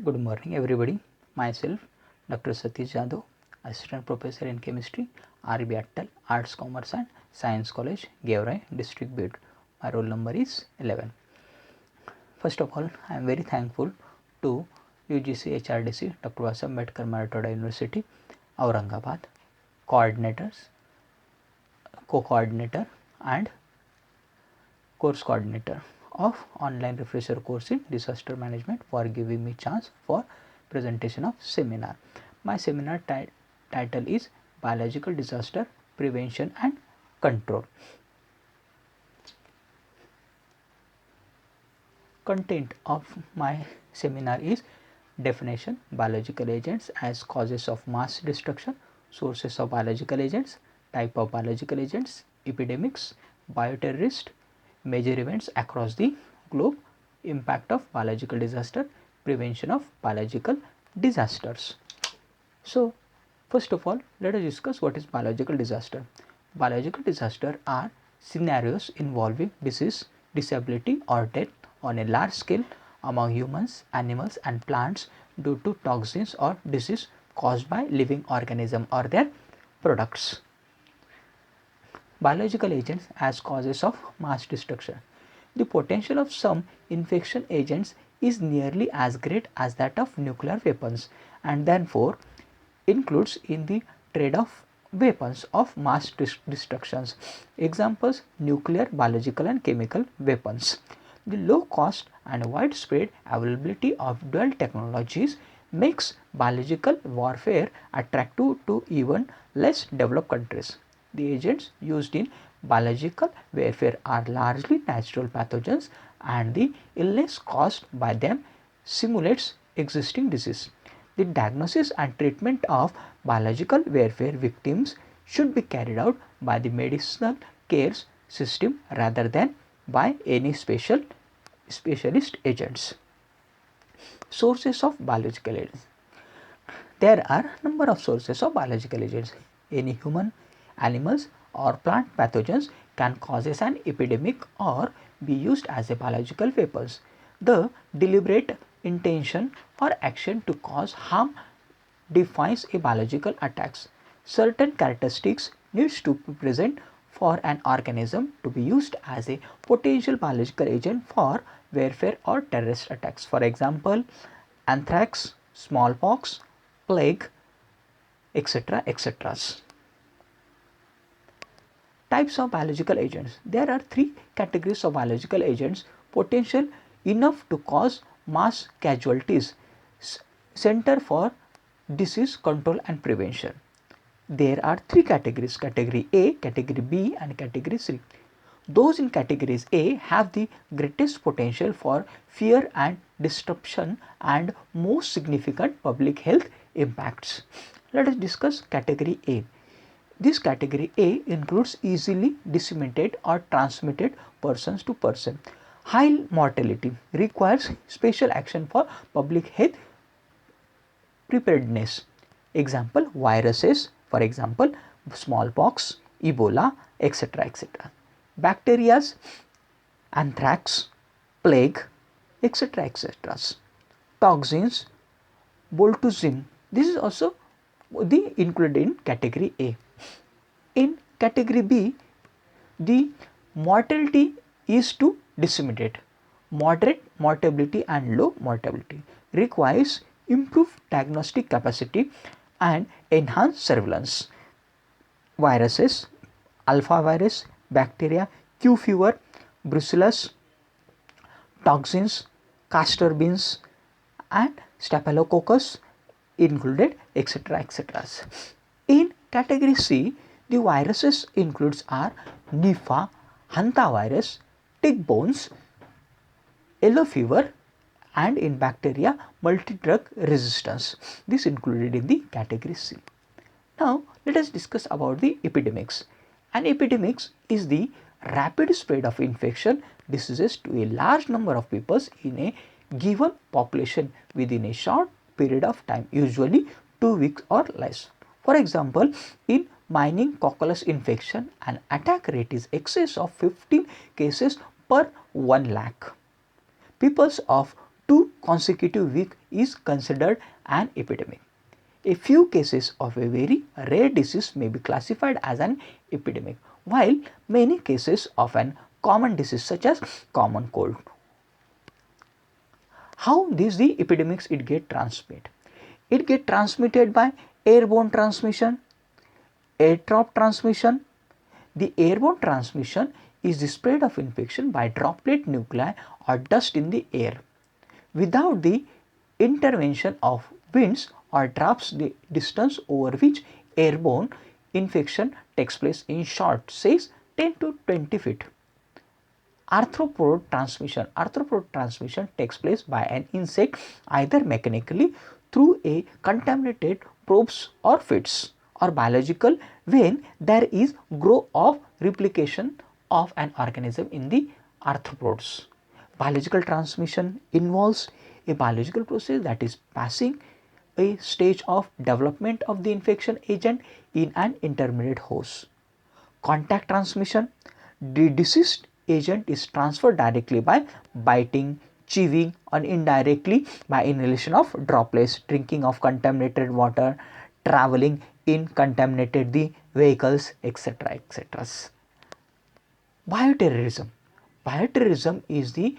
Good morning, everybody. Myself, Dr. Satish Jadhav, Assistant Professor in Chemistry, RB Attal, Arts, Commerce and Science College, Georai, District Bid. My roll number is 11. First of all, I am very thankful to UGC HRDC, Dr. Vasam Ambedkar Marathoda University, Aurangabad, coordinators, co-coordinator and course coordinator of online refresher course in disaster management for giving me chance for presentation of seminar. My seminar title is biological disaster prevention and control. Content of my seminar is definition biological agents as causes of mass destruction, sources of biological agents, type of biological agents, epidemics, bioterrorist, major events across the globe, impact of biological disaster, prevention of biological disasters. So, first of all, let us discuss what is biological disaster. Biological disaster are scenarios involving disease, disability or death on a large scale among humans, animals and plants due to toxins or disease caused by living organism or their products. Biological agents as causes of mass destruction. The potential of some infection agents is nearly as great as that of nuclear weapons and therefore includes in the trade of weapons of mass destructions. Examples: nuclear, biological and chemical weapons. The low cost and widespread availability of dual technologies makes biological warfare attractive to even less developed countries. The agents used in biological warfare are largely natural pathogens and the illness caused by them simulates existing disease. The diagnosis and treatment of biological warfare victims should be carried out by the medicinal care system rather than by any specialist agents. Sources of biological agents. There are number of sources of biological agents. Any human, animals or plant pathogens can cause an epidemic or be used as a biological weapons. The deliberate intention or action to cause harm defines a biological attacks. Certain characteristics needs to be present for an organism to be used as a potential biological agent for warfare or terrorist attacks. For example, anthrax, smallpox, plague, etc. etc. Types of biological agents. There are three categories of biological agents potential enough to cause mass casualties. Center for Disease Control and Prevention. There are three categories: category A, category B and category C. Those in categories A have the greatest potential for fear and disruption and most significant public health impacts. Let us discuss category A. This category A includes easily disseminated or transmitted persons to person. High mortality requires special action for public health preparedness. Example: viruses, for example smallpox, Ebola, etc. etc. Bacteria, anthrax, plague, etc. etc. Toxins, botulism. This is also the included in category A. In category B, the mortality is to disseminate. Moderate mortality and low mortality requires improved diagnostic capacity and enhanced surveillance. Viruses, alpha virus, bacteria, Q fever, brucellus, toxins, castor beans and staphylococcus included, etc. etc. In category C, the viruses includes are Nipah, hantavirus, tick bones, yellow fever and in bacteria multi-drug resistance. This included in the category C. Now let us discuss about the epidemics. An epidemic is the rapid spread of infection diseases to a large number of people in a given population within a short period of time, usually 2 weeks or less. For example, in mining cockles infection, an attack rate is excess of 15 cases per 1 lakh. Peoples of 2 consecutive weeks is considered an epidemic. A few cases of a very rare disease may be classified as an epidemic, while many cases of an common disease such as common cold. How the epidemics it get transmitted? It get transmitted by airborne transmission, airdrop transmission. The airborne transmission is the spread of infection by droplet nuclei or dust in the air without the intervention of winds or drafts. The distance over which airborne infection takes place in short says 10 to 20 feet. Arthropod transmission takes place by an insect either mechanically through a contaminated probes or feeds, or biological when there is growth of replication of an organism in the arthropods. Biological transmission involves a biological process that is passing a stage of development of the infection agent in an intermediate host. Contact transmission, the deceased agent is transferred directly by biting, chewing, or indirectly by inhalation of droplets, drinking of contaminated water, traveling in contaminated the vehicles, etc. etc. Bioterrorism. Bioterrorism is the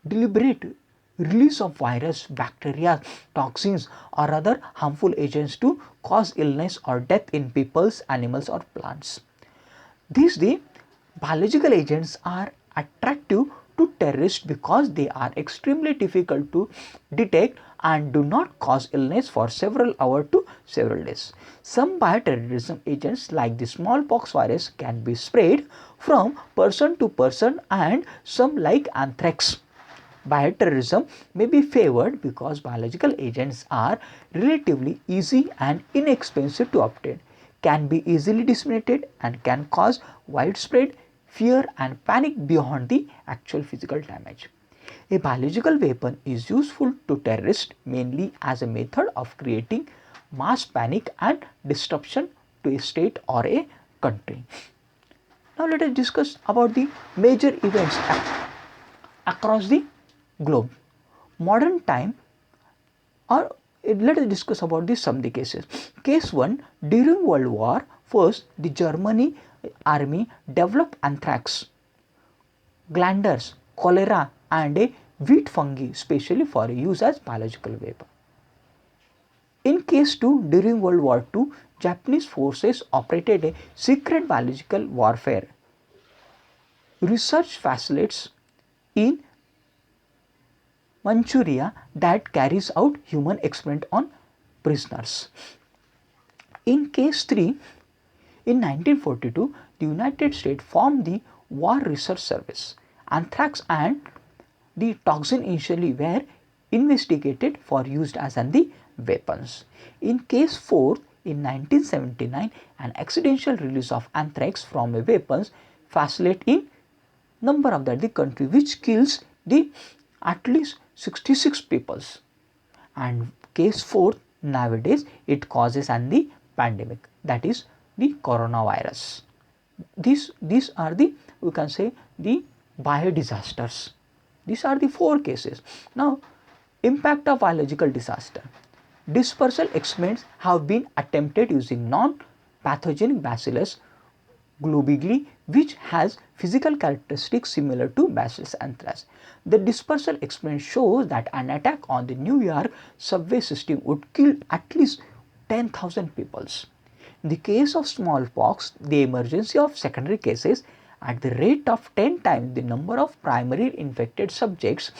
deliberate release of virus, bacteria, toxins or other harmful agents to cause illness or death in peoples, animals or plants. These the biological agents are attractive to terrorists because they are extremely difficult to detect and do not cause illness for several hours to several days. Some bioterrorism agents like the smallpox virus can be sprayed from person to person, and some like anthrax. Bioterrorism may be favored because biological agents are relatively easy and inexpensive to obtain, can be easily disseminated, and can cause widespread fear and panic beyond the actual physical damage. A biological weapon is useful to terrorists mainly as a method of creating mass panic and disruption to a state or a country. Now let us discuss about the major events across the globe. Modern time, or let us discuss about the some of the cases. Case 1, during World War I, the Germany army developed anthrax, glanders, cholera and a wheat fungi specially for use as biological weapon. In case 2, during World War II, Japanese forces operated a secret biological warfare research facilities in Manchuria that carries out human experiment on prisoners. In case 3, in 1942, the United States formed the War Research Service. Anthrax and the toxin initially were investigated for use as the weapons. In case 4, in 1979, an accidental release of anthrax from a weapons facility in number of the country which kills the at least 66 peoples, and case 4 nowadays it causes the pandemic, that is the coronavirus. These are the, we can say, the bio disasters. These are the 4 cases. Now impact of biological disaster. Dispersal experiments have been attempted using non-pathogenic bacillus globigli, which has physical characteristics similar to Bacillus anthrax. The dispersal experiment shows that an attack on the New York subway system would kill at least 10,000 people. In the case of smallpox, the emergence of secondary cases at the rate of 10 times the number of primary infected subjects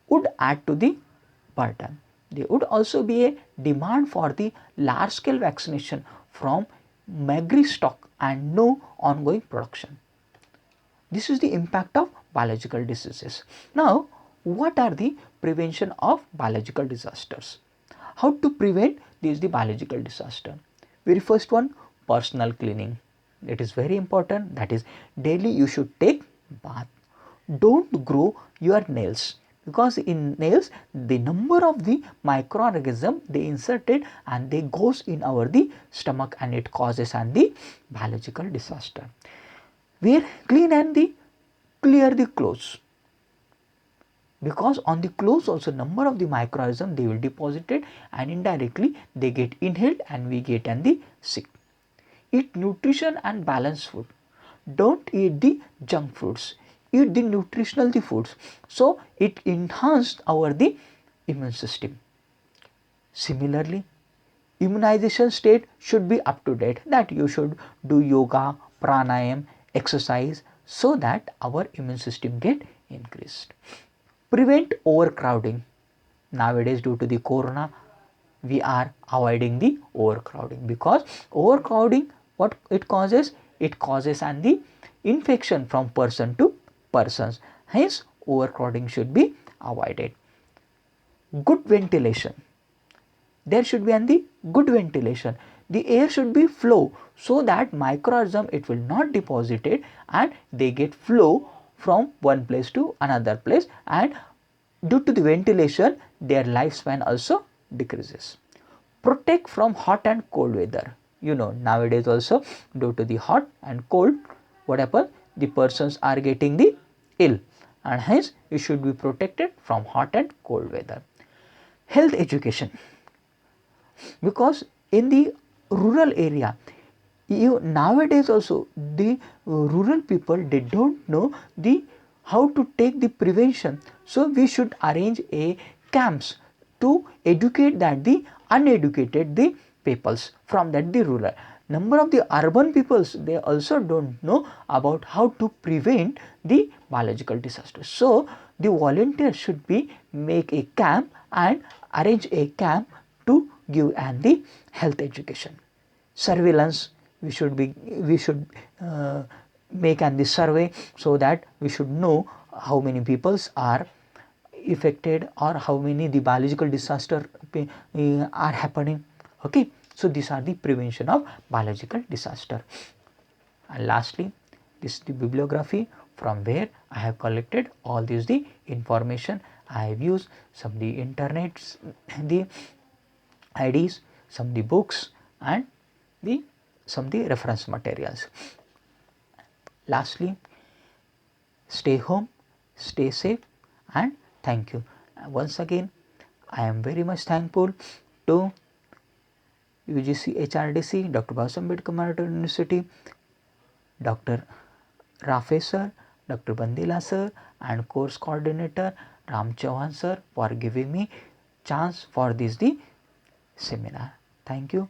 would add to the burden. There would also be a demand for the large scale vaccination from meagre stock and no ongoing production. This is the impact of biological diseases. Now, what are the prevention of biological disasters? How to prevent the biological disaster? Very first one, personal cleaning. It is very important, that is daily you should take bath. Don't grow your nails, because in nails the number of the microorganism they inserted and they goes in our the stomach and it causes the biological disaster. Wear clean and clear the clothes. because on the clothes also number of the microorganisms they will deposited and indirectly they get inhaled and we get and the sick. Eat nutrition and balanced food. Don't eat the junk foods. Eat the nutritional the foods. So it enhanced our the immune system. Similarly, immunization state should be up to date, that you should do yoga, pranayam, exercise so that our immune system get increased. Prevent overcrowding. Nowadays due to the corona we are avoiding the overcrowding, because overcrowding what it causes? It causes and the infection from person to persons. Hence overcrowding should be avoided. Good ventilation. There should be the good ventilation. The air should be flow so that microorganism it will not deposit it and they get flow from one place to another place, and due to the ventilation their lifespan also decreases. Protect from hot and cold weather. You know, nowadays also due to the hot and cold, what happens? The persons are getting the ill, and hence you should be protected from hot and cold weather. Health education, because in the rural area, you nowadays also the rural people they don't know the how to take the prevention. So we should arrange a camps to educate that the uneducated the peoples from that the rural. Number of the urban peoples they also don't know about how to prevent the biological disasters. So the volunteers should be make a camp and arrange a camp to give and the health education. Surveillance, we should make and the survey so that we should know how many peoples are affected or how many the biological disaster are happening. Okay, so these are the prevention of biological disaster. And lastly, this is the bibliography from where I have collected all this the information. I have used some the internets, the IDs, some the books and the some the reference materials. Lastly, stay home, stay safe and thank you. Once again, I am very much thankful to UGC HRDC, Dr. Bhabasam Ambedkar Marathwada University, Dr. Rafe sir, Dr. Bandila sir and course coordinator Ram Chauhan sir for giving me chance for this the seminar. Thank you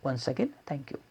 once again, thank you.